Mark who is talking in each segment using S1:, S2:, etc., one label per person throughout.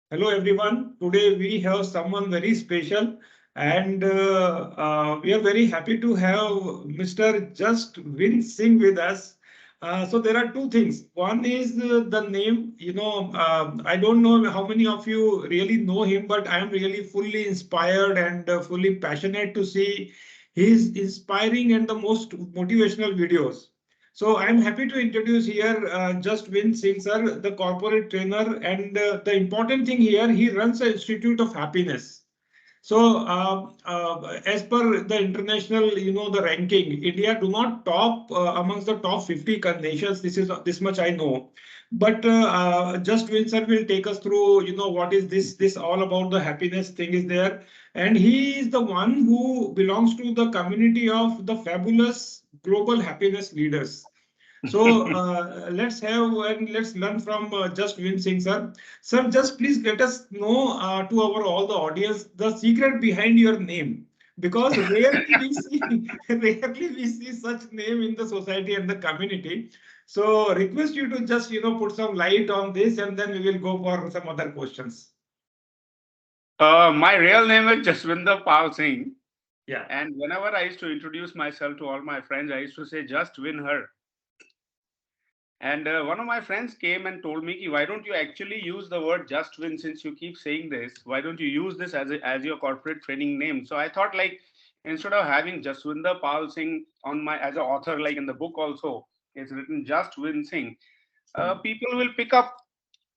S1: Hello everyone. Today we have someone very special and we are very happy to have Mr. Just Vin Singh with us. So there are two things. One is the name. I don't know how many of you really know him, but I am really fully inspired and fully passionate to see his inspiring and the most motivational videos. So I'm happy to introduce here Just Vin Singh sir, the corporate trainer, and the important thing here, he runs an Institute of Happiness. So, as per the international, the ranking, India do not top amongst the top 50 nations. This much I know. But just Vincent will take us through, what is this all about the happiness thing is there. And he is the one who belongs to the community of the fabulous global happiness leaders. So let's have and let's learn from Just Vin Singh, sir. Sir, just please let us know to our all the audience the secret behind your name, because rarely we see rarely we see such name in the society and the community. So request you to just put some light on this, and then we will go for some other questions.
S2: My real name is Jaswinder Pal Singh.
S1: Yeah.
S2: And whenever I used to introduce myself to all my friends, I used to say, just win her. And one of my friends came and told me, why don't you actually use the word just win since you keep saying this? Why don't you use this as your corporate training name? So I thought, like, instead of having Jaswinder Pal Singh on my as an author, like in the book also, it's written just win Singh. People will pick up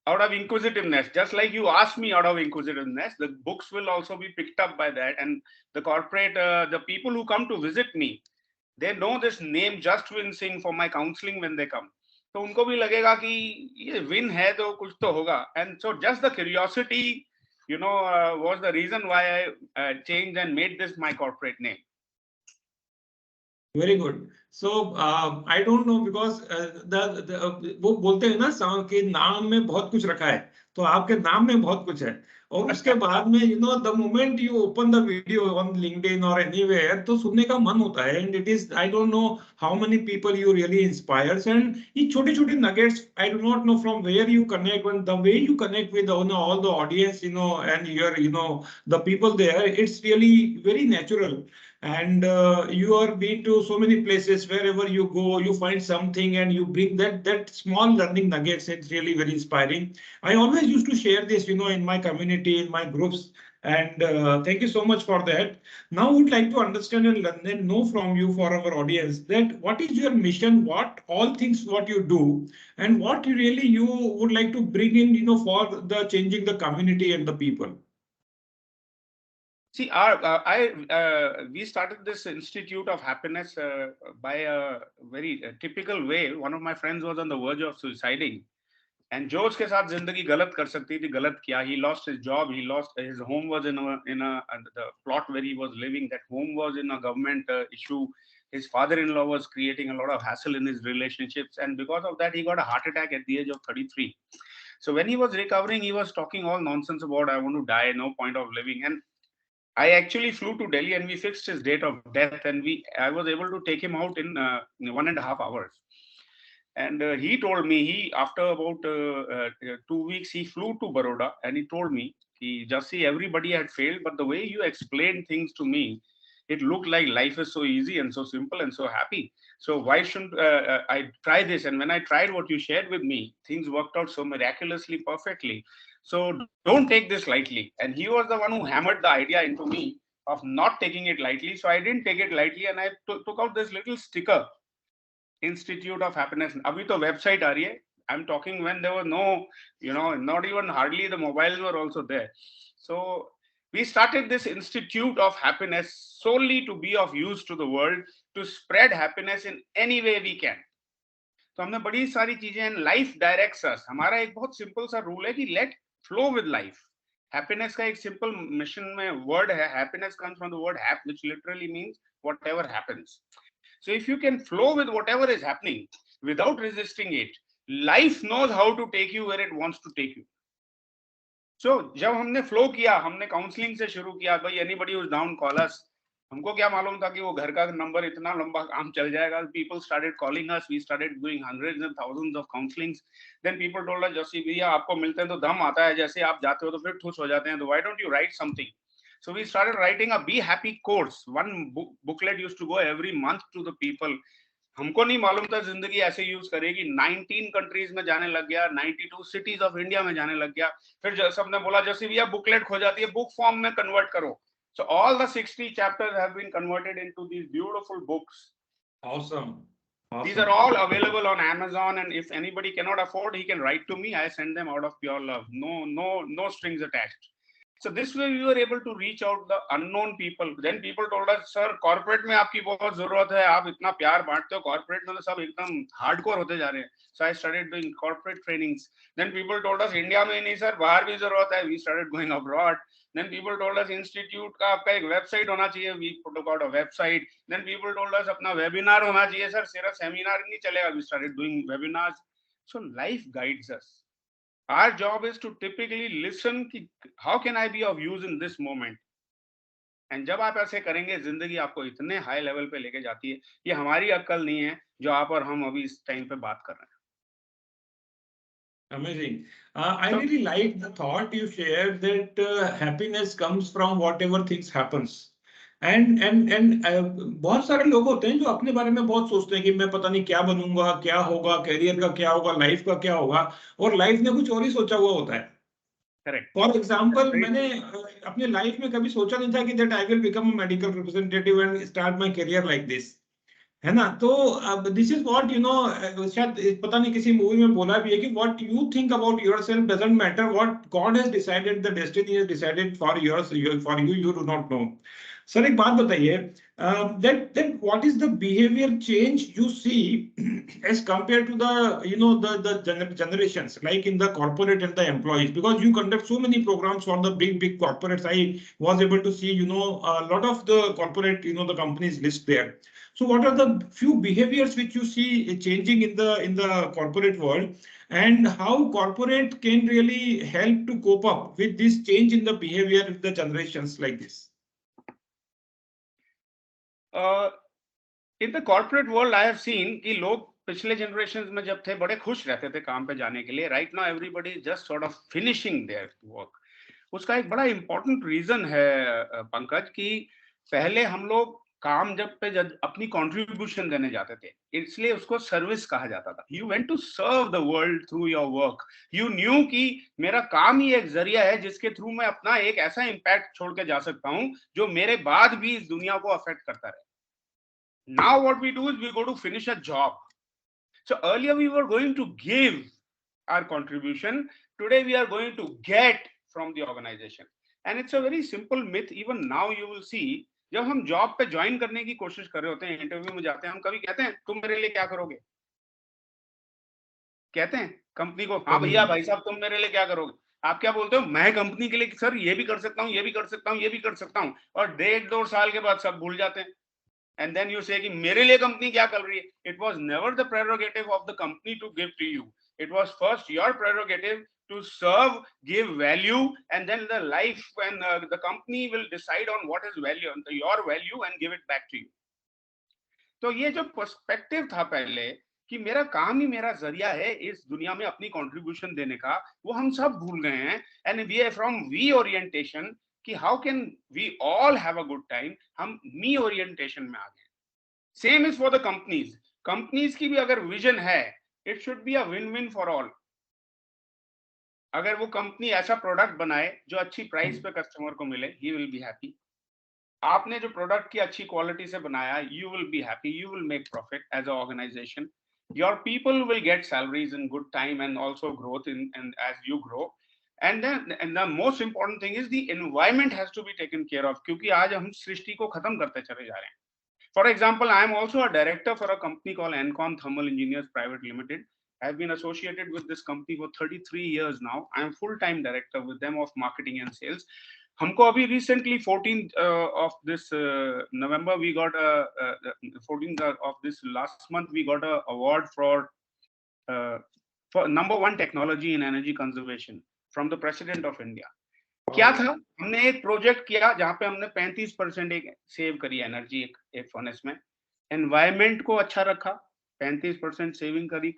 S2: out of inquisitiveness, just like you asked me out of inquisitiveness. The books will also be picked up by that, and the people who come to visit me, they know this name just win Singh for my counseling when they come. तो उनको भी लगेगा कि ये win है तो कुछ तो होगा. And so just the curiosity, was the reason why I changed and made this my corporate name.
S1: Very good. So I don't no because वो बोलते हैं ना कि नाम में बहुत कुछ रखा है, तो आपके नाम में बहुत कुछ है. और उसके बाद में the moment you open the video on LinkedIn और एनीवेयर, तो सुनने का मन होता है. And it is I don't know how many people you really inspires. And ये छोटी छोटी nuggets, I do not know from where you connect, and the way you connect with all the audience, and your the people there, it's really very natural. And you are been to so many places, wherever you go you find something and you bring that small learning nuggets. It's really very inspiring. I always used to share this in my community, in my groups, and thank you so much for that. Now I would like to understand and learn and know from you, for our audience, that what is your mission, what all things what you do, and what really you would like to bring in for the changing the community and the people.
S2: See, we started this Institute of Happiness by a very typical way. One of my friends was on the verge of suiciding, and जो उसके साथ जिंदगी गलत कर सकती थी गलत किया. He lost his job. He lost his home was in a the plot where he was living. That home was in a government issue. His father-in-law was creating a lot of hassle in his relationships, and because of that, he got a heart attack at the age of 33. So when he was recovering, he was talking all nonsense about, I want to die, no point of living. And I actually flew to Delhi and we fixed his date of death, and I was able to take him out in 1.5 hours. And he told me, he after about 2 weeks he flew to Baroda, and he told me, he just see everybody had failed, but the way you explained things to me, it looked like life is so easy and so simple and so happy. So why shouldn't I try this? And when I tried what you shared with me, things worked out so miraculously perfectly. So don't take this lightly. And he was the one who hammered the idea into me of not taking it lightly. So I didn't take it lightly, and I took out this little sticker, Institute of Happiness. Abhi to website aa rahi hai. I'm talking when there was no, not even hardly the mobiles were also there. So we started this Institute of Happiness solely to be of use to the world, to spread happiness in any way we can. तो हमने बड़ी सारी चीजें, life directs अस. हमारा एक बहुत simple सा rule है कि let flow with life. Happiness का एक सिंपल मिशन में वर्ड है. Happiness comes from the word hap, which literally means whatever happens. So if you can flow with whatever is happening without resisting it, life knows how to take you where it wants to take you. So जब हमने flow किया, हमने counseling से शुरू किया, भाई anybody who's down call us. हमको क्या मालूम था कि वो घर का नंबर इतना लंबा काम चल जाएगा. People started calling us. We started doing hundreds and thousands of counselings. Then people told us, जैसे भैया आपको मिलते हैं तो दम आता है, जैसे आप जाते हो तो फिर ठुस हो जाते हैं, तो why don't you write something? So we started writing a Be Happy course. One booklet used to go every month to the people. हमको नहीं मालूम था जिंदगी ऐसे यूज करेगी. 19 कंट्रीज में जाने लग गया, 92 सिटीज ऑफ इंडिया में जाने लग गया. फिर सबने बोला जैसे भैया बुकलेट खो जाती है, बुक फॉर्म में कन्वर्ट करो. So all the 60 chapters have been converted into these beautiful books.
S1: Awesome.
S2: These are all available on Amazon, and if anybody cannot afford, he can write to me. I send them out of pure love. No strings attached. So this way we were able to reach out the unknown people. Then people told us, sir, corporate में आपकी बहुत जरूरत है, आप इतना प्यार बांटते हो, corporate में तो सब एकदम hardcore होते जा रहे हैं. So I started doing corporate trainings. Then people told us, India में नहीं sir, बाहर भी जरूरत है. We started going abroad. Then people told us institute का आपका एक website होना चाहिए. We put out a website. Then people told us अपना webinar होना चाहिए sir, सिर्फ seminar नहीं चलेगा. We started doing webinars. So life guides us. Our job is to typically listen कि how can I be of use in this moment. And जब आप ऐसे करेंगे, जिंदगी आपको इतने हाई लेवल पे लेके जाती है. ये हमारी अक्ल नहीं है जो आप और हम अभी इस टाइम पे बात कर रहे हैं.
S1: Amazing. I really like the thought you shared that happiness comes from whatever things happens. And बहुत सारे लोग होते हैं जो अपने बारे में बहुत सोचते हैं कि मैं पता नहीं क्या बनूंगा, क्या होगा, करियर का क्या होगा, लाइफ का क्या होगा, और लाइफ ने कुछ और ही सोचा हुआ होता है.
S2: करेक्ट.
S1: फॉर एग्जाम्पल, मैंने अपने लाइफ में कभी सोचा नहीं था कि that I will become a medical representative and start my career like this, है ना. तो अब this is what you know, शायद पता नहीं किसी मूवी में बोला भी है कि what you think about yourself doesn't matter, what God has decided, the destiny has decided for you you do not no. Sir एक बात बताइए, that what is the behavior change you see as compared to the generations, like in the corporate and the employees, because you conduct so many programs for the big corporates. I was able to see a lot of the corporate, the companies list there. So what are the few behaviors which you see changing in the corporate world, and how corporate can really help to cope up with this change in the behavior of the generations like this?
S2: In the corporate world, I have seen कि लोग पिछले generations में जब थे बड़े खुश रहते थे काम पे जाने के लिए. Right now everybody is just sort of finishing their work. उसका एक बड़ा important reason है पंकज, कि पहले हम लोग काम जब अपनी contribution देने जाते थे, इसलिए उसको service कहा जाता था. You went to serve the world through your work. You knew कि मेरा काम ही एक जरिया है जिसके थ्रू मैं अपना एक ऐसा impact छोड़ के जा सकता हूं जो मेरे बाद भी इस दुनिया को affect करता रहे. Now what we do is we go to finish a job. So earlier we were going to give our contribution. Today we are going to get from the organization. And it's a very simple myth. Even now you will see, जब हम job पे join करने की कोशिश कर रहे होते हैं, इंटरव्यू में जाते हैं, हम कभी कहते हैं तुम मेरे लिए क्या करोगे? कहते हैं कंपनी को, हाँ भैया भाई साहब तुम मेरे लिए क्या करोगे? आप क्या बोलते हो? मैं कंपनी के लिए सर ये भी कर सकता हूँ, ये भी कर सकता हूँ, ये भी कर सकता हूँ. और 1.5-2 साल के बाद सब भूल जाते हैं. And then you say कि मेरे लिए कंपनी क्या कर रही है? It was never the prerogative of the company to give to you. It was first your prerogative to serve, give value, and then the life and the company will decide on what is value, your value, and give it back to you. तो ये जो perspective था पहले कि मेरा काम ही मेरा जरिया है इस दुनिया में अपनी कंट्रीब्यूशन देने का, वो हम सब भूल गए हैं. And we are from we orientation कि how can we all have a good time, हम मी ओरिएंटेशन में आ गए. Same is for the companies. Companies की भी अगर विजन है, it should be a win win for all. अगर वो कंपनी ऐसा प्रोडक्ट बनाए जो अच्छी प्राइस पे कस्टमर को मिले, ही विल बी हैप्पी. आपने जो प्रोडक्ट की अच्छी क्वालिटी से बनाया, you will be happy, you will make profit as a organization. Your people will get salaries in good time and also growth and as you grow. And the most important thing is the environment has to be taken care of, क्योंकि आज हम सृष्टि को खत्म करते चले जा रहे हैं. For example, I am also a director for a company called Encon Thermal Engineers Private Limited. I have been associated with this company for 33 years now. I am full-time director with them of marketing and sales. हमको अभी recently 14th of this November we got 14th of this last month we got a award for number 1 technology in energy conservation from the President of India. क्या था, हमने एक project किया जहां पे हमने 35% एक सेव करी एनर्जी एक फर्नेस में, एनवायरमेंट को अच्छा रखा, 35% सेविंग करी,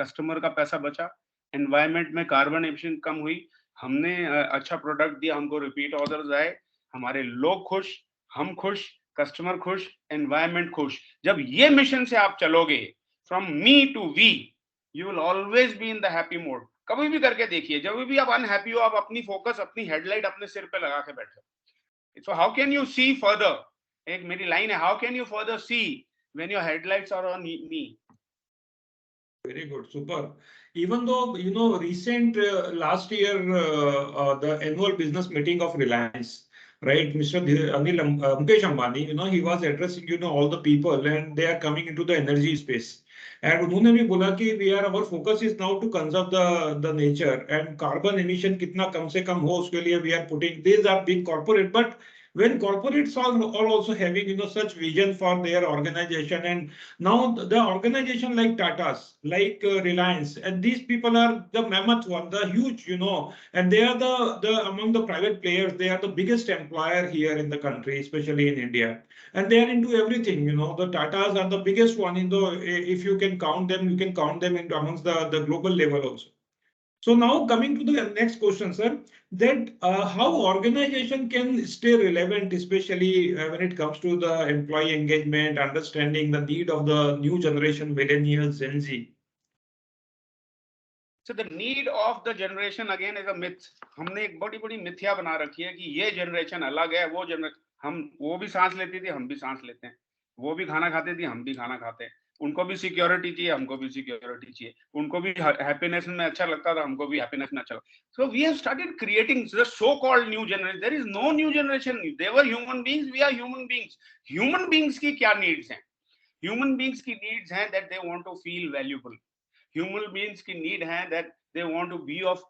S2: कस्टमर का पैसा बचा, एनवायरमेंट में कार्बन एमिशन कम हुई, हमने अच्छा प्रोडक्ट दिया, हमको रिपीट ऑर्डर्स आए, हमारे लोग खुश, हम खुश, कस्टमर खुश, एनवायरमेंट खुश। जब ये मिशन से आप चलोगे, from me to we, you will always be in the happy mode. कभी भी करके देखिए, जब भी आप अनहैप्पी हो, आप अपनी फोकस, अपनी हेडलाइट अपने सिर पे लगा के बैठे। So how can you see further, एक मेरी लाइन है, how can you further see when your headlights are on me.
S1: Very good, super. Even though, you know, recent last year, the annual business meeting of Reliance, right, Mr. Mukesh Ambani, you know, he was addressing, you know, all the people and they are coming into the energy space. And उन्होंने भी बोला कि our focus is now to conserve the nature and carbon emission कितना कम से कम हो उसके लिए we are putting, these are big corporate, but when corporates are also having, you know, such vision for their organization, and now the organization like Tata's, like Reliance, and these people are the mammoth one, the huge, you know, and they are the among the private players, they are the biggest employer here in the country, especially in India. And they are into everything, you know, the Tatas are the biggest one in the, if you can count them, you can count them into amongst the global level also. So now coming to the next question, sir, that how organization can stay relevant, especially when it comes to the employee engagement, understanding the need of the new generation, millennials, Gen Z.
S2: So the need of the generation again is a myth. हमने एक बड़ी बड़ी मिथ्या बना रखी है कि ये जनरेशन अलग है, वो जनरेशन, हम वो भी सांस लेती थी, हम भी सांस लेते हैं, वो भी खाना खाते थे, हम भी खाना खाते हैं, उनको भी सिक्योरिटी चाहिए, हमको भी सिक्योरिटी चाहिए, उनको भी हैप्पीनेस में अच्छा लगता था, हमको भी हैप्पीनेस में अच्छा लगता। So we have started creating the so-called new generation. There is no new generation. They were human beings. We are human beings. Human beings की क्या needs हैं? Human beings की needs हैं that they want to feel valuable. Human beings की need है that they want to be of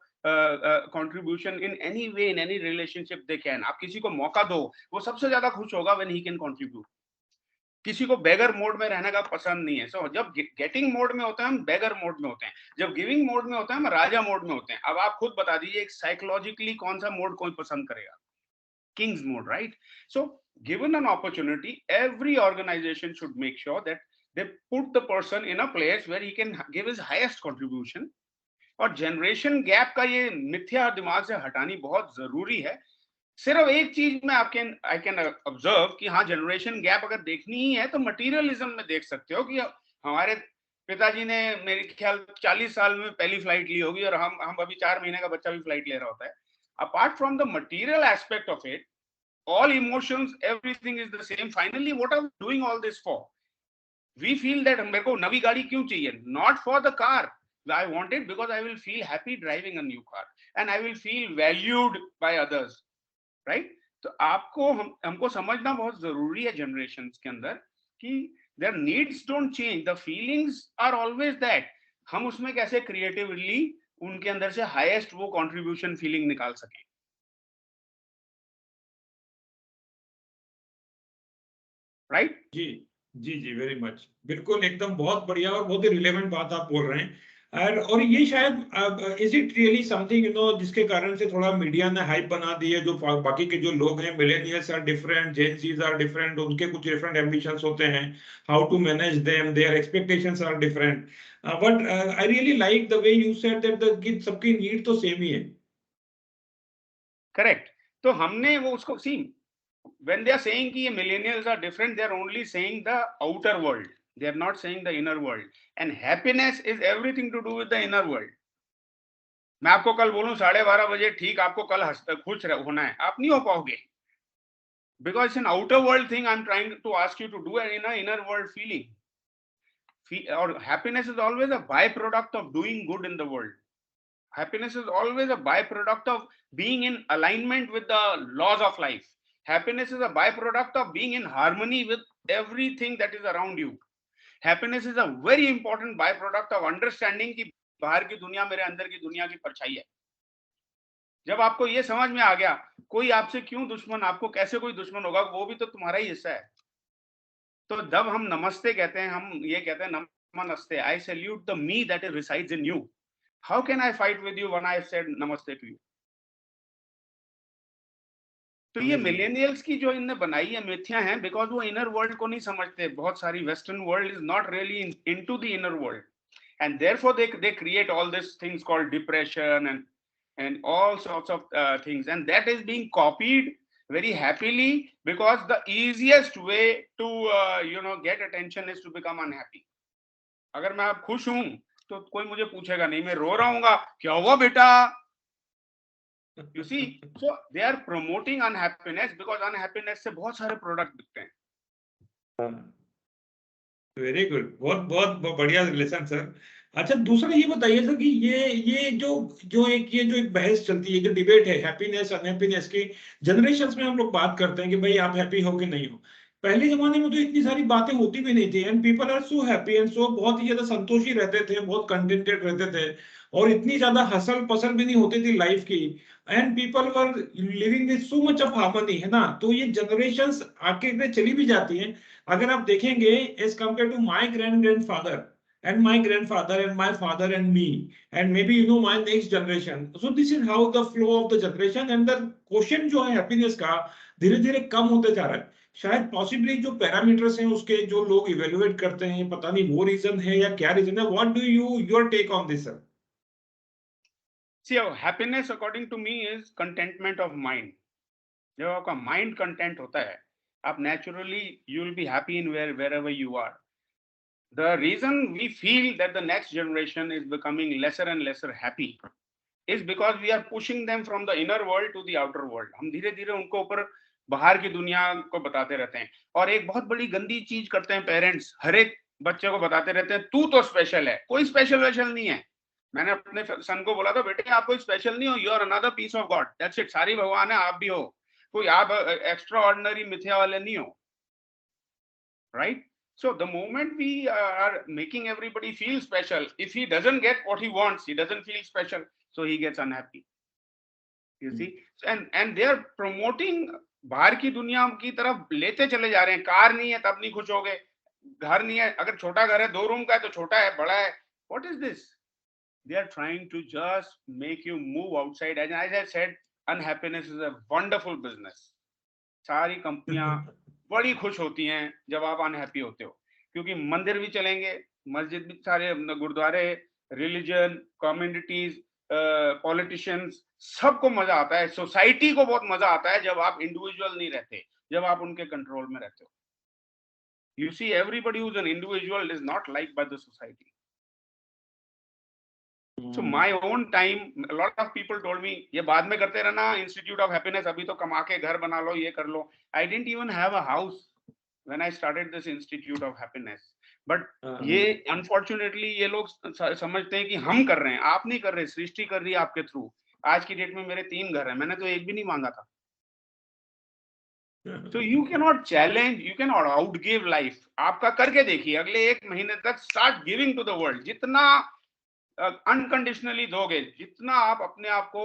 S2: contribution in any way, in any relationship they can. आप किसी को मौका दो, वो सबसे ज्यादा खुश होगा when he can contribute. किसी को बेगर मोड में रहने का पसंद नहीं है। सो जब गेटिंग मोड में होते हैं हम बेगर मोड में होते हैं, जब गिविंग मोड में होते हैं हम राजा मोड में होते हैं। अब आप खुद बता दीजिए एक साइकोलॉजिकली कौन सा मोड कोई पसंद करेगा? King's mode, right? So given an opportunity, every organization should make sure that they put the person in a place where he can give his highest contribution. और जनरेशन गैप का ये मिथ्या दिमाग से हटानी बहुत जरूरी है। सिर्फ एक चीज में आपके आई कैन ऑब्जर्व कि हाँ, जनरेशन गैप अगर देखनी ही है तो मटीरियलिज्म में देख सकते हो कि हमारे पिताजी ने मेरे ख्याल 40 साल में पहली फ्लाइट ली होगी और हम अभी 4 महीने का बच्चा भी फ्लाइट ले रहा होता है। Apart from the material aspect of it, all emotions, everything is the same. Finally, what are we doing all this for? We feel that मेरे को नवी गाड़ी क्यों चाहिए? Not for the car. I want it because I will feel happy driving a new car and I will feel valued by others, right? तो आपको हमको समझना बहुत जरूरी है generations के अंदर कि their needs don't change, the feelings are always that. हम उसमें कैसे creatively उनके अंदर से highest वो contribution feeling निकाल सकें, right?
S1: जी जी वेरी मच, बिल्कुल एकदम बहुत बढ़िया और बहुत ही रिलेवेंट बात आप बोल रहे हैं। और ये शायद is it really something, you know, जिसके कारण से थोड़ा मीडिया ने हाइप बना दी है, जो बाकी के जो लोग हैं, millennials are different, Gen Zs are different, उनके कुछ डिफरेंट एम्बिशंस होते हैं, how to manage them, their expectations are different, but I really like the way you said that the सबकी नीड तो सेम ही है।
S2: करेक्ट। तो हमने वो उसको सी, when they are saying कि ये millennials are different, they are only saying the outer world, they are not saying the inner world, and happiness is everything to do with the inner world. मैं आपको कल बोलूं 12:30 बजे ठीक, आपको कल खुश होना है, आप नहीं हो पाओगे, because it's an outer world thing I'm trying to ask you to do, and in an inner world feeling. Or happiness is always a byproduct of doing good in the world. Happiness is always a byproduct of being in alignment with the laws of life. Happiness is a byproduct of being in harmony with everything that is around you. Happiness is a very important byproduct of understanding कि बाहर की दुनिया मेरे अंदर की दुनिया की परछाई है। जब आपको ये समझ में आ गया, कोई आपसे क्यों दुश्मन, आपको कैसे कोई दुश्मन होगा, वो भी तो तुम्हारा ही हिस्सा है। तो जब हम नमस्ते कहते हैं, हम ये कहते हैं नमस्ते, I salute the me that resides in you. How can I fight with you when I said namaste to you? तो ये मिलेनियल्स की जो इनने बनाई है मिथ्या हैं, बिकॉज वो इनर वर्ल्ड को नहीं समझते. बहुत सारी western world is not really into the inner world, and therefore they create all these things called depression and all sorts of things, and that is being copied very happily, because the easiest way to get attention is to become unhappy. अगर मैं अब खुश हूं तो कोई मुझे पूछेगा नहीं, मैं रो रहा हूँगा, क्या हुआ बेटा? You see, so they are promoting unhappiness, because unhappiness से बहुत सारे प्रोडक्ट बिकते हैं.
S1: वेरी गुड, बहुत बहुत बढ़िया रिलेशन सर. अच्छा, दूसरा ये बताइए सर कि ये जो एक बहस चलती है, जो डिबेट है हैप्पीनेस अनहैप्पीनेस की, जनरेशंस में हम लोग बात करते हैं कि भाई आप हैप्पी हो कि नहीं हो. पहले जमाने में तो इतनी सारी बातें होती भी नहीं थी, and people are so happy and so, बहुत ही ज्यादा संतोषी रहते थे, बहुत कंटेंटेड रहते थे, और इतनी ज्यादा हसल पसल भी नहीं होती थी लाइफ की, and people were living with so much of harmony, है ना. तो ये जनरेशंस आके चली भी जाती हैं. अगर आप देखेंगे as compare to my grandfather and my grandfather and my father and me and maybe my next generation, so this is how the flow of the generation and the question जो है हैप्पीनेस का धीरे धीरे कम होते जा रहा है. शायद पॉसिबली जो पैरामीटर्स हैं उसके जो लोग इवेल्युएट करते हैं, पता नहीं वो रीजन है या क्या रीजन है. What do your take on this sir?
S2: See, happiness according to me is contentment of mind. जब आपका माइंड कंटेंट होता है, आप naturally you will be happy in wherever you are. The reason we feel that the next generation is becoming lesser and lesser happy is because we are pushing them from the inner world to the outer world. हम धीरे धीरे उनको ऊपर बाहर की दुनिया को बताते रहते हैं. और एक बहुत बड़ी गंदी चीज करते हैं पेरेंट्स, हर एक बच्चे को बताते रहते हैं तू तो स्पेशल है. कोई स्पेशल नहीं है. मैंने अपने सन को बोला था, बेटे आप कोई स्पेशल नहीं हो, you are another piece of God, that's it. सारी भगवान है, आप भी हो. कोई आप एक्स्ट्रा ऑर्डिनरी मिथ्या वाले नहीं हो, right? So the moment we are making everybody feel special, if he doesn't get what he wants, he doesn't feel special, so he gets unhappy. You see, and they are promoting बाहर की दुनिया की तरफ लेते चले जा रहे हैं. कार नहीं है तब नहीं खुश हो गए, घर नहीं है, अगर छोटा घर है 2 रूम का है तो छोटा है, बड़ा है. What is this? They are trying to just make you move outside. And as I said, unhappiness is a wonderful business. सारी कंपनियां बड़ी खुश होती हैं जब आप अनहैप्पी होते हो, क्योंकि मंदिर भी चलेंगे, मस्जिद भी, सारे गुरुद्वारे, रिलीजन, कम्युनिटीज, पॉलिटिशियंस, सबको मजा आता है. सोसाइटी को बहुत मजा आता है जब आप इंडिविजुअल नहीं रहते, जब आप उनके कंट्रोल में रहते हो. You see, everybody who is an individual is not liked by the society. So my own time, a lot of people told me, ये बाद में करते रहना Institute of Happiness, अभी तो कमा के घर बना लो, ये कर लो. I didn't even have a house when I started this Institute of Happiness. But ये unfortunately ये लोग समझते हैं कि हम कर रहे हैं, आप नहीं कर रहे, सृष्टि कर रही है आपके थ्रू. आज की डेट में मेरे 3 घर हैं, मैंने तो एक भी नहीं मांगा था. So you cannot challenge, you cannot outgive life. आपका करके देखिए, अगले 1 महीने तक start giving to the world. जितना अनकंडीशनली दोगे, जितना आप अपने आप को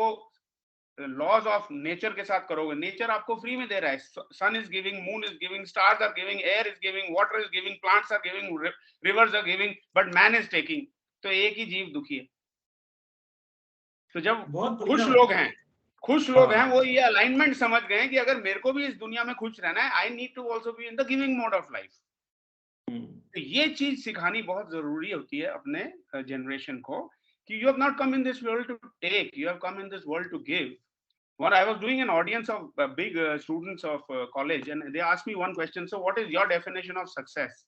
S2: लॉज ऑफ नेचर के साथ करोगे, नेचर आपको फ्री में दे रहा है. Sun is giving, moon is giving, stars are giving, air is giving, water is giving, plants are giving, rivers are giving, but man is taking. तो एक ही जीव दुखी है. तो जब खुश लोग हैं वो ये अलाइनमेंट समझ गए कि अगर मेरे को भी इस दुनिया में खुश रहना है, I need to also be in the giving mode of life. तो ये चीज सिखानी बहुत जरूरी होती है अपने जनरेशन को, कि you have not come in this world to take, you have come in this world to give. What I was doing an audience of big students of college, and they asked me one question, so what is your definition of success?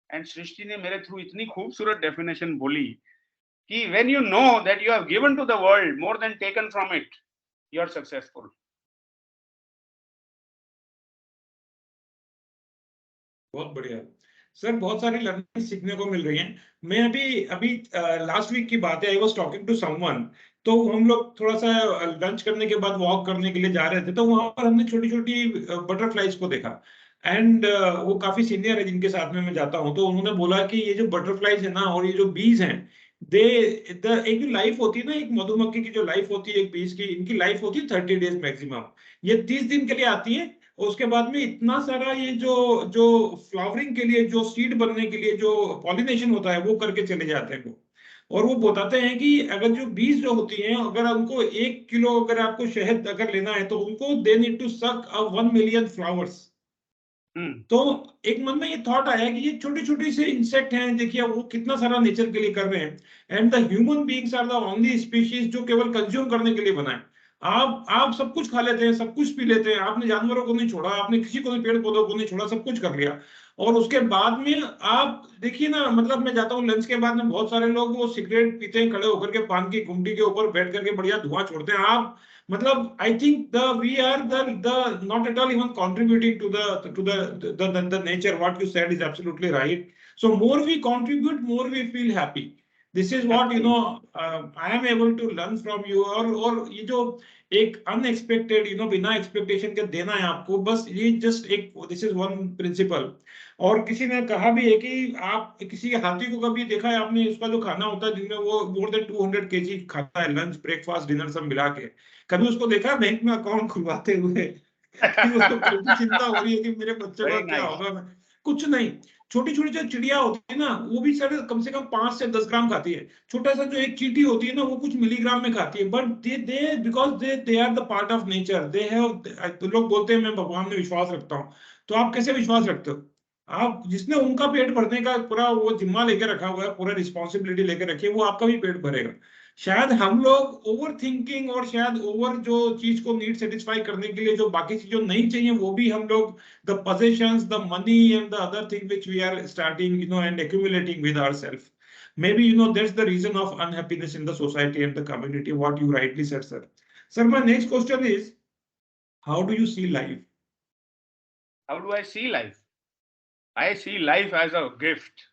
S2: And Srishti ने मेरे through इतनी खूबसूरत definition बोली कि when you know that you have given to the world more than taken from it, you are successful.
S1: बहुत बढ़िया sir, बहुत सारी लर्निंग सीखने को मिल रही हैं. मैं अभी लास्ट वीक की बात है, I was talking to someone, तो हम लोग थोड़ा सा लंच करने के बाद वॉक करने के लिए जा रहे थे, तो वहां पर हमने छोटी छोटी बटरफ्लाइज को देखा. एंड वो काफी सीनियर है जिनके साथ में मैं जाता हूँ, तो उन्होंने बोला कि ये जो बटरफ्लाइज है ना और ये जो बीज हैं, एक जो लाइफ होती है ना, एक मधुमक्खी की जो लाइफ होती है, एक बीज की, इनकी लाइफ होती है 30 डेज मैक्सिमम. ये 30 दिन के लिए आती है, उसके बाद में इतना सारा ये जो फ्लावरिंग के लिए, जो सीड बनने के लिए जो पॉलिनेशन होता है, वो करके चले जाते हैं वो. और वो बताते हैं कि अगर जो बीज जो होती हैं, अगर उनको 1 किलो अगर आपको शहद अगर लेना है तो उनको दे नीड टू सक 1 मिलियन फ्लावर्स। तो एक मन में ये थॉट आया कि ये छोटी छोटी से इंसेक्ट हैं, देखिए वो कितना सारा नेचर के लिए कर रहे हैं, and the human beings are the only species जो केवल कंज्यूम करने के लिए बना है। आप सब कुछ खा लेते हैं, सब कुछ पी लेते हैं, आपने जानवरों को नहीं छोड़ा, आपने किसी को नहीं, पेड़ पौधों को नहीं छोड़ा, सब कुछ कर लिया। और उसके बाद में आप देखिए ना, मतलब मैं जाता हूँ लंच के बाद में, बहुत सारे लोग वो सिगरेट पीते हैं खड़े होकर के, पान की गुमटी के ऊपर बैठ करके बढ़िया धुआं छोड़ते हैं। आप मतलब I think the we are the not at all even contributing to the nature. What you said is absolutely right. So more we contribute, more we feel happy. This is what I am able to learn from you. और ये जो एक unexpected बिना expectation के देना है आपको, बस ये just एक this is one principle. और किसी ने कहा भी है कि आप किसी हाथी को कभी देखा है आपने, उसका जो खाना होता है दिन में वो more than 200 kg खाता है, लंच ब्रेकफास्ट डिनर सब मिला के। कभी उसको देखा है बैंक में अकाउंट खुलवाते हुए कि उसको कैसी चिंता हो रही है कि मेरे बच्चों का
S2: वेरी
S1: क्या
S2: नाइस।
S1: होगा? कुछ नहीं। छोटी छोटी जो चिड़िया होती है ना, वो भी सर कम से कम 5 से 10 ग्राम खाती है। छोटा सा जो एक चींटी होती है ना, वो कुछ मिलीग्राम में खाती है, but they because they are the part of nature, they have. तो लोग बोलते हैं मैं भगवान में विश्वास रखता हूँ। तो आप कैसे विश्वास रखते हो? आप जिसने उनका पेट भरने का पूरा वो जिम्मा लेके रखा हुआ है, पूरा रिस्पॉन्सिबिलिटी लेके रखी है, वो आपका भी पेट भरेगा। शायद हम लोग ओवर थिंकिंग और शायद ओवर जो चीज को नीड सेटिस्फाई करने के लिए जो बाकी चीजों नहीं चाहिए, वो भी हम लोग the possessions, the money and the other thing which we are starting and accumulating with ourselves. Maybe that's the reason of unhappiness in the society and the community, what you rightly said, sir. Sir, my next question is, how do you see life?
S2: How do I see life? I see life as a gift.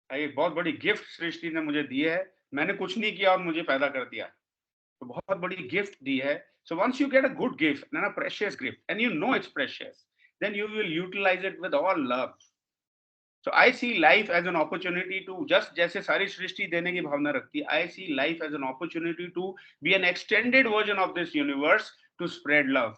S2: एक बहुत बड़ी gift सृष्टि ने मुझे दी है। मैंने कुछ नहीं किया और मुझे पैदा कर दिया, तो बहुत बड़ी गिफ्ट दी है। So once you get a good gift and a precious gift and you know it's precious, then you will utilize it with all love. So I see life as an opportunity to, just जैसे सारी सृष्टि देने की भावना रखती है, I see life as an opportunity to be an extended version of this universe to spread love.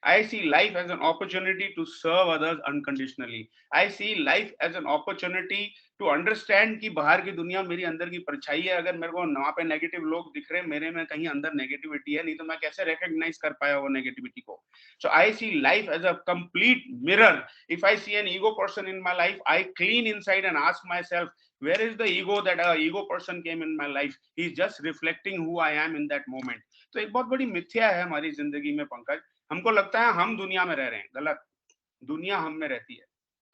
S2: I see life as an opportunity to serve others unconditionally. I see life as an opportunity to understand कि बाहर की दुनिया मेरी अंदर की परछाई है। अगर मेरे को वहाँ पे नेगेटिव लोग दिख रहे हैं, मेरे में कहीं अंदर नेगेटिविटी है, नहीं तो मैं कैसे रिकॉग्नाइज कर पाया वो नेगेटिविटी को? So I see life as a complete mirror. If I see an ego person in my life, I clean inside and ask myself, where is the ego that a ego person came in my life? He's just reflecting who I am in that moment. तो एक बहुत बड़ी मिथ्या है हमारी जिंदगी में पंकज। हमको लगता है हम दुनिया में रह रहे हैं, गलत। दुनिया हम में रहती है।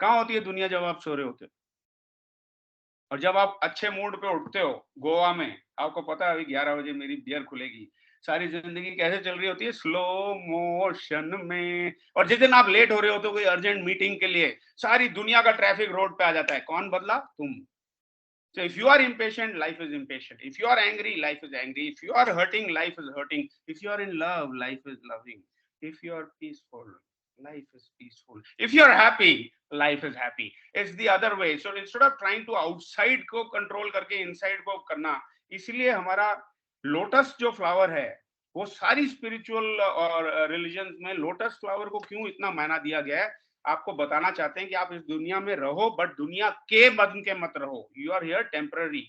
S2: कहाँ होती है दुनिया? जब आप सो रहे होते हो और जब आप अच्छे मूड पे उठते हो। गोवा में आपको पता है अभी 11 बजे मेरी बियर खुलेगी। सारी जिंदगी कैसे चल रही होती है? स्लो मोशन में। और जिस दिन आप लेट हो रहे होते हो कोई अर्जेंट मीटिंग के लिए, सारी दुनिया का ट्रैफिक रोड पे आ जाता है। कौन बदला? तुम। So if you are impatient, life is impatient. If you are angry, life is angry. If you are hurting, life is hurting. If you are in love, life is loving. If you are peaceful, life is peaceful. If you are happy, life is happy. It's the other way. So instead of trying to outside को control करके inside को करना, इसलिए हमारा lotus जो flower है, वो सारी स्पिरिचुअल और रिलीजन में लोटस फ्लावर को क्यों इतना मायना दिया गया है, आपको बताना चाहते हैं कि आप इस दुनिया में रहो, बट दुनिया के बन के मत रहो। You are here temporary.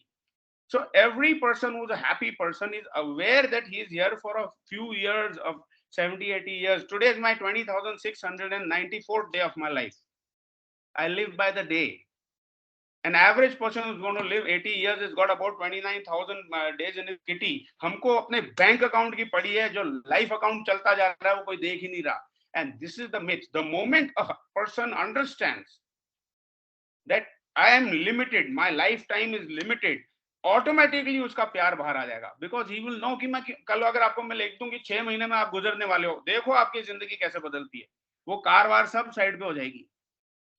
S2: So every person who's a happy person is aware that he is here for a few years of 70-80 years. Today is my 20,694th day of my life. I live by the day. An average person who's going to live 80 years has got about 29,000 days in his kitty. हमको अपने bank account की पड़ी है, जो life account चलता जा रहा है वो कोई देख ही नहीं रहा। And this is the myth. The moment a person understands that I am limited, my lifetime is limited, automatically उसका प्यार बाहर आ जाएगा। बिकॉज ही विल नो कि मैं कल अगर आपको मैं लिख दूं कि 6 महीने में आप गुजरने वाले हो, देखो आपकी जिंदगी कैसे बदलती है। वो कार वार सब साइड पे हो जाएगी।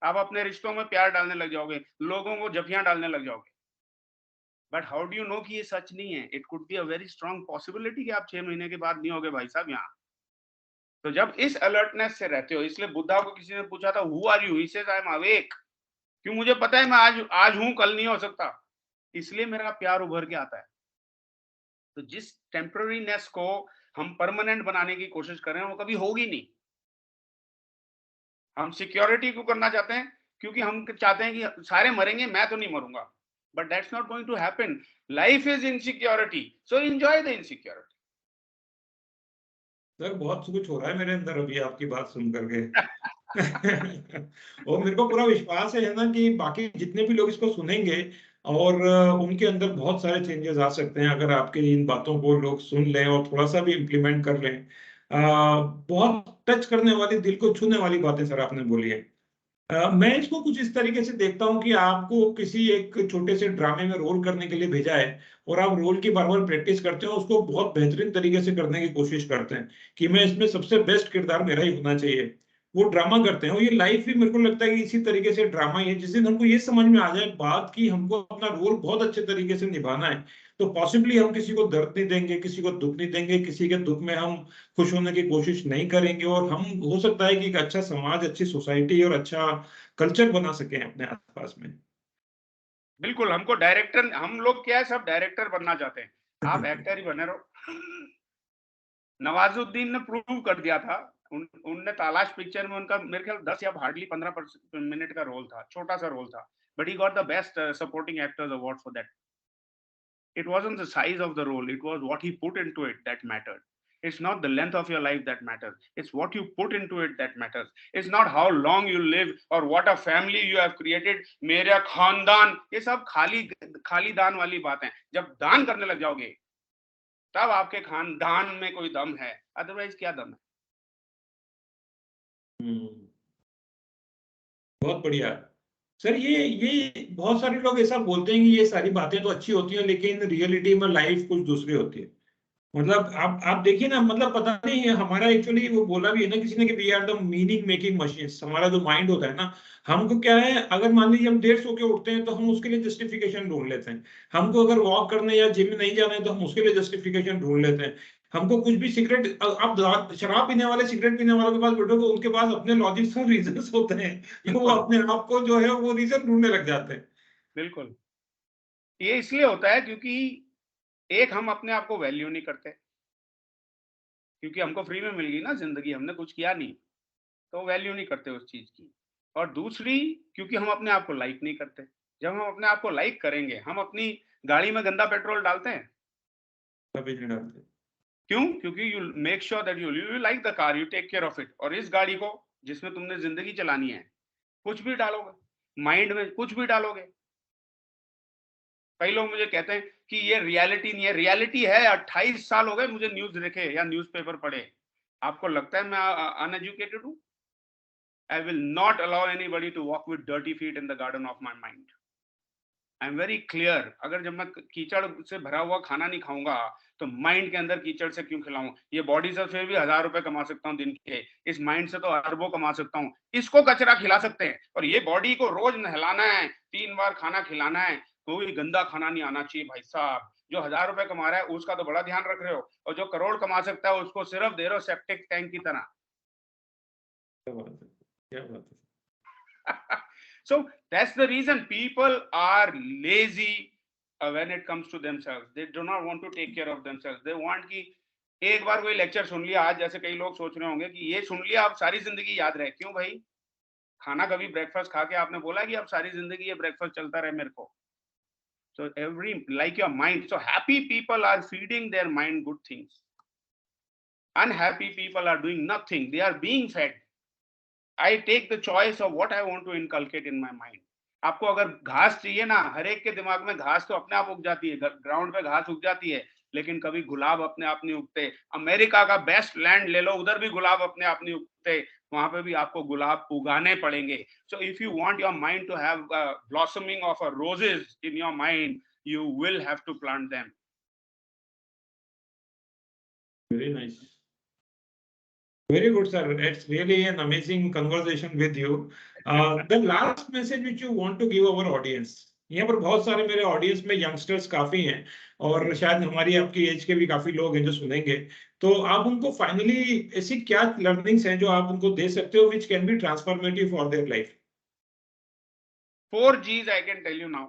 S2: आप अपने रिश्तों में प्यार डालने लग जाओगे, लोगों को जफियां डालने लग जाओगे। But how do you know कि ये सच नहीं है? It could be a very strong possibility कि आप 6 महीने के बाद नहीं होगे भाई साहब यहाँ। तो जब इस अलर्टनेस से रहते हो, इसलिए बुद्धा को किसी ने पूछा था who are you, he says I am awake. क्यों? मुझे पता है मैं आज हूं, कल नहीं हो सकता, इसलिए मेरा प्यार उभर के आता है। तो जिस टेम्पररीनेस को हम परमानेंट बनाने की कोशिश कर रहे हैं वो कभी होगी नहीं। हम सिक्योरिटी को करना चाहते हैं क्योंकि हम चाहते हैं कि सारे मरेंगे, मैं तो नहीं मरूंगा। but that's not going to happen. Life is insecurity, so enjoy the insecurity.
S1: Sir बहुत कुछ हो रहा है मेरे अंदर अभी आपकी बात सुन करके। और मेरे को पूरा विश्वास है ना कि बाकी जितने भी लोग इसको सुनेंगे और उनके अंदर बहुत सारे चेंजेस आ सकते हैं अगर आपके इन बातों को लोग सुन लें और थोड़ा सा भी इम्प्लीमेंट कर लें। बहुत टच करने वाली, दिल को छूने वाली बातें सर आपने बोली है। मैं इसको कुछ इस तरीके से देखता हूँ कि आपको किसी एक छोटे से ड्रामे में रोल करने के लिए भेजा है और आप रोल की बार बार प्रैक्टिस करते हो, उसको बहुत बेहतरीन तरीके से करने की कोशिश करते हैं कि मैं इसमें सबसे बेस्ट किरदार मेरा ही होना चाहिए। वो ड्रामा करते हैं और ये लाइफ भी मेरे को लगता है कि इसी तरीके से ड्रामा ही है। जिस दिन हमको ये समझ में आ जाए बात कि हमको अपना रोल बहुत अच्छे तरीके से निभाना है, तो पॉसिबली हम किसी को दर्द नहीं देंगे, किसी को दुख नहीं देंगे, किसी के दुख में हम खुश होने की कोशिश नहीं करेंगे और हम हो सकता है कि एक अच्छा समाज, अच्छी सोसाइटी और अच्छा कल्चर बना सके अपने आसपास में।
S2: बिल्कुल, हमको डायरेक्टर, हम लोग क्या है, सब डायरेक्टर बनना चाहते हैं, आप एक्टर ही बने रहो। नवाजुद्दीन ने प्रूव कर दिया था, उनने तालाश पिक्चर में उनका मेरे ख्याल 10 या हार्डली 15 मिनट का रोल था, छोटा सा रोल था, but he got the best supporting actors award for that. It wasn't the size of the role, it was what he put into it that mattered. It's not the length of your life that matters, it's what you put into it that matters. It's not how long you live or what a family you have created. मेरा खानदान, ये सब खाली दान वाली बात है। जब दान करने लग जाओगे तब आपके खानदान में कोई दम है, अदरवाइज क्या दम है।
S1: बहुत बढ़िया सर। ये बहुत सारे लोग ऐसा बोलते हैं कि ये सारी बातें तो अच्छी होती हैं लेकिन रियलिटी में लाइफ कुछ दूसरी होती है। मतलब आप देखिए ना, मतलब पता नहीं है हमारा एक्चुअली, वो बोला भी है ना किसी ने कि we are the meaning making machines. हमारा जो माइंड होता है ना, हमको क्या है, अगर मान लीजिए हम देर सो के उठते हैं तो हम उसके लिए जस्टिफिकेशन ढूंढ लेते हैं। हमको अगर वॉक करने या जिम नहीं जाना है तो हम उसके लिए जस्टिफिकेशन ढूंढ लेते हैं। हमको कुछ भी सिगरेट, आप शराब पीने वाले, सिगरेट पीने वालों के पास बैठो तो उनके पास अपने लॉजिक्स और रीजन होते हैं, वो अपने आप को जो है वो रीजन ढूंढने लग जाते हैं।
S2: बिल्कुल, ये इसलिए होता है क्योंकि एक, हम अपने आप को वैल्यू नहीं करते, क्योंकि हमको फ्री में मिल गई ना जिंदगी, हमने कुछ किया नहीं, तो वैल्यू नहीं करते उस चीज की। और दूसरी, क्योंकि हम अपने आप को लाइक नहीं करते। जब हम अपने आप को लाइक करेंगे, हम अपनी गाड़ी में गंदा पेट्रोल डालते हैं,
S1: कभी नहीं डालते।
S2: क्यों? क्योंकि you make sure that you like the car, you take care of it. और इस गाड़ी को, जिसमें तुमने जिंदगी चलानी है, कुछ भी डालोगे माइंड में, कुछ भी डालोगे। कई लोग मुझे कहते हैं कि ये रियलिटी नहीं है, रियलिटी है। 28 साल हो गए मुझे न्यूज देखे या न्यूज़पेपर पढ़े। आपको लगता है मैं अनएजुकेटेड हूं? I will not allow anybody to walk with dirty feet in the garden of my mind. I am very clear. अगर जब मैं कीचड़ से भरा हुआ खाना नहीं खाऊंगा तो माइंड के अंदर कीचड़ से क्यों खिलाऊं? ये बॉडी से फिर भी 1000 रुपए कमा सकता हूं दिन के, इस माइंड से तो अरबों कमा सकता हूं। इसको कचरा खिला सकते हैं, और ये बॉडी को रोज नहलाना है, 3 बार खाना खिलाना है, कोई गंदा खाना नहीं आना चाहिए भाई साहब। जो 1000 रुपए कमा रहा है उसका तो बड़ा ध्यान रख रहे हो, और जो करोड़ कमा सकता है उसको सिर्फ दे रहे हो सेप्टिक टैंक की तरह।
S1: क्या बात है, क्या बात है।
S2: So that's the reason people are lazy when it comes to themselves. They do not want to take care of themselves. They want कि एक बार कोई लेक्चर सुन लिया, आज जैसे कई लोग सोच रहे होंगे कि ये सुन लिया अब सारी जिंदगी याद रहे। क्यों भाई? खाना कभी ब्रेकफास्ट खा के आपने बोला कि अब सारी जिंदगी ये ब्रेकफास्ट चलता रहे मेरे को? So every, like your mind. So happy people are feeding their mind good things. Unhappy people are doing nothing. They are being fed. I take the choice of what I want to inculcate in my mind. आपको अगर घास चाहिए ना, हर एक के दिमाग में घास तो अपने आप उग जाती है, ग्राउंड पे घास उग जाती है, लेकिन कभी गुलाब अपने आप नहीं उगते। अमेरिका का बेस्ट लैंड ले लो, उधर भी गुलाब अपने आप नहीं उगते, वहां पे भी आपको गुलाब उगाने पड़ेंगे। So if you want your mind to have blossoming of a roses in your mind, you will have to plant them.
S1: Very nice. Very good, sir. It's really an amazing conversation with you. The last message which you want to give our audience. यहाँ पर बहुत सारे मेरे audience में youngsters काफी हैं और शायद हमारी आपकी एज के भी काफी लोग हैं जो सुनेंगे, तो आप उनको फाइनली ऐसी क्या लर्निंग्स हैं जो आप उनको दे सकते हो which can be transformative for their life?
S2: 4 G's I can tell you now.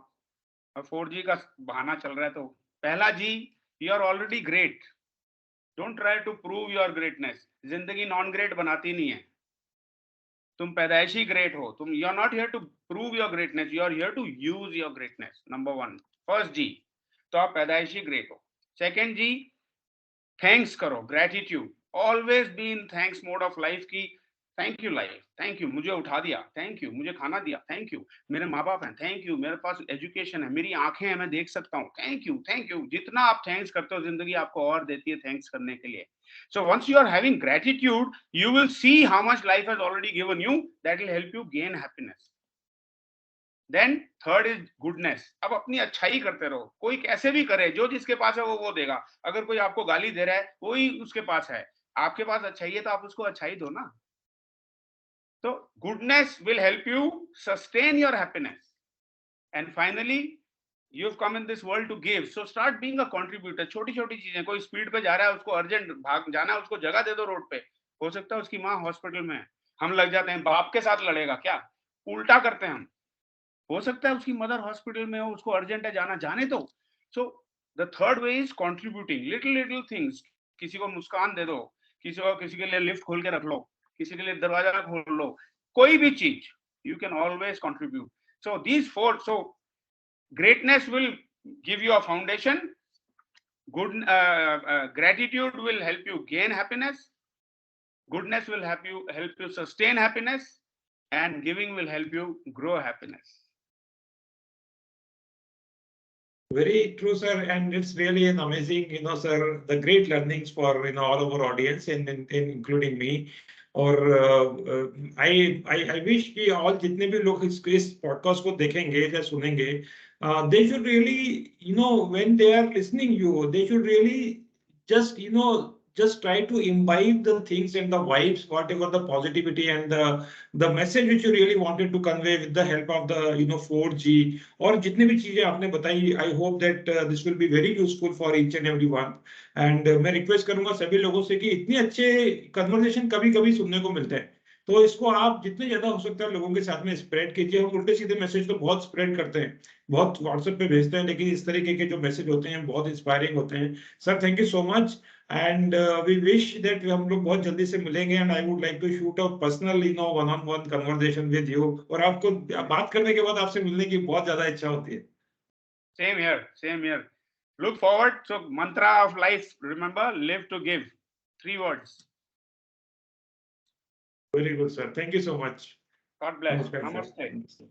S2: 4G का बहाना चल रहा है तो पहला ji, you are already great. Don't try to prove your greatness. जिंदगी नॉन ग्रेट बनाती नहीं है। तुम पैदाइशी ग्रेट हो, तुम you are not here to prove your greatness, you are here to use your greatness. Number 1 first ji, तो आप पैदाइशी ग्रेट हो। सेकंड जी, थैंक्स करो, gratitude, always be in thanks mode of life की thank you life, thank you मुझे उठा दिया, thank you मुझे खाना दिया, थैंक यू मेरे माँ बाप हैं, थैंक यू मेरे पास एजुकेशन है, मेरी आंखें हैं मैं देख सकता हूँ, थैंक यू थैंक यू। जितना आप थैंक्स करते हो जिंदगी आपको और देती है थैंक्स करने के लिए। So once you are having gratitude, you will see how much life has already given you. That will help you gain happiness. Then third is goodness. अब अपनी अच्छाई करते रहो, कोई कैसे भी करे, जो जिसके पास है वो देगा। अगर कोई आपको गाली दे रहा है वही उसके पास है, आपके पास अच्छाई है तो आप उसको अच्छाई दो ना। तो goodness will help you sustain your happiness. And finally, you've come in this world to give, so start being a contributor. छोटी छोटी चीजें, कोई स्पीड पे जा रहा है उसको अर्जेंट भाग जाना है, उसको जगह दे दो रोड पे, हो सकता है उसकी माँ हॉस्पिटल में है, हम लग जाते हैं बाप के साथ लड़ेगा क्या, उल्टा करते हैं हम, हो सकता है उसकी मदर हॉस्पिटल में हो, उसको अर्जेंट है जाना, जाने दो। So the third way is contributing little little things. किसी को मुस्कान दे दो, किसी के लिए लिफ्ट खोल के रख लो, किसी के लिए दरवाजा खोल लो, कोई भी चीज, you can always contribute. So these four, so greatness will give you a foundation, good gratitude will help you gain happiness, goodness will help you sustain happiness, and giving will help you grow happiness.
S1: Very true, sir, and it's really an amazing, sir, the great learnings for all of our audience, and including me. और I wish कि all जितने भी लोग इस podcast को देखेंगे या सुनेंगे, they should really, when they are listening you, they should really just try to imbibe the things and the vibes, whatever the positivity and the message which you really wanted to convey with the help of the 4G और जितने भी चीजें आपने बताई. I hope that this will be very useful for each and every one. And मैं request करूंगा सभी लोगों से कि इतने अच्छे कन्वर्सेशन कभी-कभी सुनने को मिलते हैं, तो इसको आप जितने ज्यादा हो सकता है लोगों के साथ में स्प्रेड कीजिए. हम उल्टे सीधे मैसेज तो बहुत स्प्रेड करते हैं, बहुत व्हाट्सएप पे भेजते हैं, लेकिन इस तरीके के जो मैसेज होते हैं बहुत इंस्पायरिंग होते हैं. Sir thank you so much, and we wish that हम लोग बहुत जल्दी से मिलेंगे. And I would like to shoot a personal one on one conversation with you. और आपको बात करने के बाद आपसे मिलने की बहुत ज्यादा इच्छा होती है.
S2: Same here, same here. Look forward. So mantra of life, remember, live to give. 3 words.
S1: Very good, sir. Thank you so much.
S2: God bless.
S1: Namaskar, sir.
S2: Namaste.
S1: Namaste.